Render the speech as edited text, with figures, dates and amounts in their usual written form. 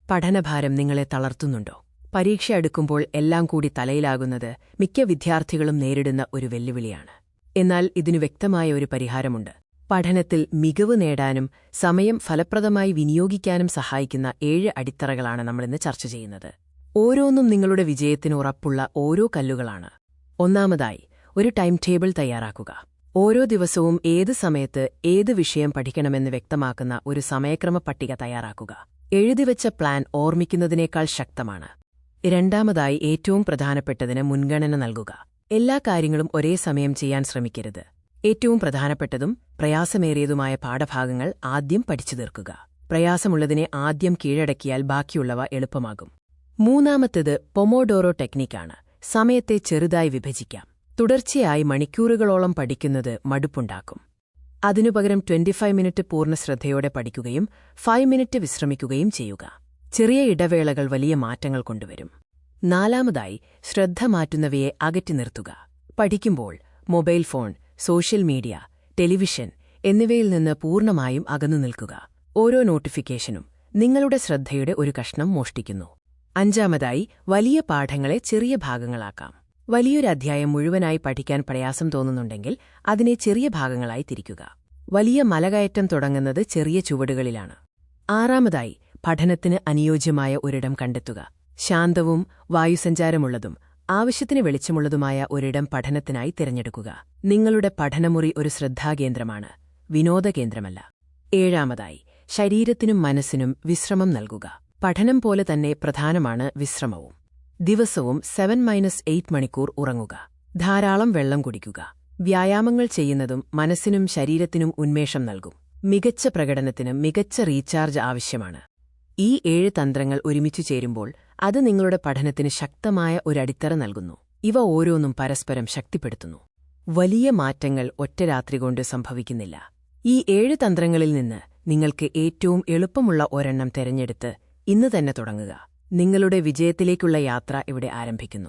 പഠനഭാരം നിങ്ങളെ തളർത്തുന്നുണ്ടോ? പരീക്ഷ അടുക്കുമ്പോൾ എല്ലാം കൂടി തലയിലാകുന്നത് മിക്ക വിദ്യാർത്ഥികളും നേരിടുന്ന ഒരു വെല്ലുവിളിയാണ്. എന്നാൽ ഇതിനു വ്യക്തമായ ഒരു പരിഹാരമുണ്ട്. പഠനത്തിൽ മികവ് നേടാനും സമയം ഫലപ്രദമായി വിനിയോഗിക്കാനും സഹായിക്കുന്ന 7 അടിത്തറകളാണ് നമ്മളിന്ന് ചർച്ച ചെയ്യുന്നത്. ഓരോന്നും നിങ്ങളുടെ വിജയത്തിന് ഉറപ്പുള്ള ഓരോ കല്ലുകളാണ്. ഒന്നാമതായി, ഒരു ടൈം ടേബിൾ തയ്യാറാക്കുക. ഓരോ ദിവസവും ഏത് സമയത്ത് ഏത് വിഷയം പഠിക്കണമെന്ന് വ്യക്തമാക്കുന്ന ഒരു സമയക്രമ പട്ടിക തയ്യാറാക്കുക. എഴുതിവെച്ച പ്ലാൻ ഓർമ്മിക്കുന്നതിനേക്കാൾ ശക്തമാണ്. രണ്ടാമതായി, ഏറ്റവും പ്രധാനപ്പെട്ടതിന് മുൻഗണന നൽകുക. എല്ലാ കാര്യങ്ങളും ഒരേ സമയം ചെയ്യാൻ ശ്രമിക്കരുത്. ഏറ്റവും പ്രധാനപ്പെട്ടതും പ്രയാസമേറിയതുമായ പാഠഭാഗങ്ങൾ ആദ്യം പഠിച്ചു തീർക്കുക. പ്രയാസമുള്ളതിനെ ആദ്യം കീഴടക്കിയാൽ ബാക്കിയുള്ളവ എളുപ്പമാകും. മൂന്നാമത്തേത് പൊമോഡോറോ ടെക്നിക്കാണ്. സമയത്തെ ചെറുതായി വിഭജിക്കാം. തുടർച്ചയായി മണിക്കൂറുകളോളം പഠിക്കുന്നത് മടുപ്പുണ്ടാക്കും. അതിനുപകരം 25 മിനിറ്റ് പൂർണ്ണശ്രദ്ധയോടെ പഠിക്കുകയും 5 മിനിറ്റ് വിശ്രമിക്കുകയും ചെയ്യുക. ചെറിയ ഇടവേളകൾ വലിയ മാറ്റങ്ങൾ കൊണ്ടുവരും. നാലാമതായി, ശ്രദ്ധ മാറ്റുന്നവയെ അകറ്റി നിർത്തുക. പഠിക്കുമ്പോൾ mobile phone, social media, television എന്നിവയിൽ നിന്ന് പൂർണ്ണമായും അകന്നു നിൽക്കുക. ഓരോ നോട്ടിഫിക്കേഷനും നിങ്ങളുടെ ശ്രദ്ധയുടെ ഒരു കഷ്ണം മോഷ്ടിക്കുന്നു. അഞ്ചാമതായി, വലിയ പാഠങ്ങളെ ചെറിയ ഭാഗങ്ങളാക്കാം. വലിയൊരു അധ്യായം മുഴുവനായി പഠിക്കാൻ പ്രയാസം തോന്നുന്നുണ്ടെങ്കിൽ അതിനെ ചെറിയ ഭാഗങ്ങളായി തിരിക്കുക. വലിയ മലകയറ്റം തുടങ്ങുന്നത് ചെറിയ ചുവടുകളിലാണ്. ആറാമതായി, പഠനത്തിന് അനുയോജ്യമായ ഒരിടം കണ്ടെത്തുക. ശാന്തവും വായുസഞ്ചാരമുള്ളതും ആവശ്യത്തിന് വെളിച്ചമുള്ളതുമായ ഒരിടം പഠനത്തിനായി തിരഞ്ഞെടുക്കുക. നിങ്ങളുടെ പഠനമുറി ഒരു ശ്രദ്ധാകേന്ദ്രമാണ്, വിനോദകേന്ദ്രമല്ല. ഏഴാമതായി, ശരീരത്തിനും മനസ്സിനും വിശ്രമം നൽകുക. പഠനം പോലെ തന്നെ പ്രധാനമാണ് വിശ്രമവും. ദിവസവും 7-8 മണിക്കൂർ ഉറങ്ങുക. ധാരാളം വെള്ളം കുടിക്കുക. വ്യായാമങ്ങൾ ചെയ്യുന്നതും മനസ്സിനും ശരീരത്തിനും ഉന്മേഷം നൽകും. മികച്ച പ്രകടനത്തിന് മികച്ച റീചാർജ് ആവശ്യമാണ്. ഈ 7 തന്ത്രങ്ങൾ ഒരുമിച്ചു ചേരുമ്പോൾ അത് നിങ്ങളുടെ പഠനത്തിന് ശക്തമായ ഒരടിത്തറ നൽകുന്നു. ഇവ ഓരോന്നും പരസ്പരം ശക്തിപ്പെടുത്തുന്നു. വലിയ മാറ്റങ്ങൾ ഒറ്റ രാത്രി കൊണ്ട് സംഭവിക്കുന്നില്ല. ഈ 7 തന്ത്രങ്ങളിൽ നിന്ന് നിങ്ങൾക്ക് ഏറ്റവും എളുപ്പമുള്ള ഒരെണ്ണം തെരഞ്ഞെടുത്ത് ഇന്ന് തന്നെ തുടങ്ങുക. നിങ്ങളുടെ വിജയത്തിലേക്കുള്ള യാത്ര ഇവിടെ ആരംഭിക്കുന്നു.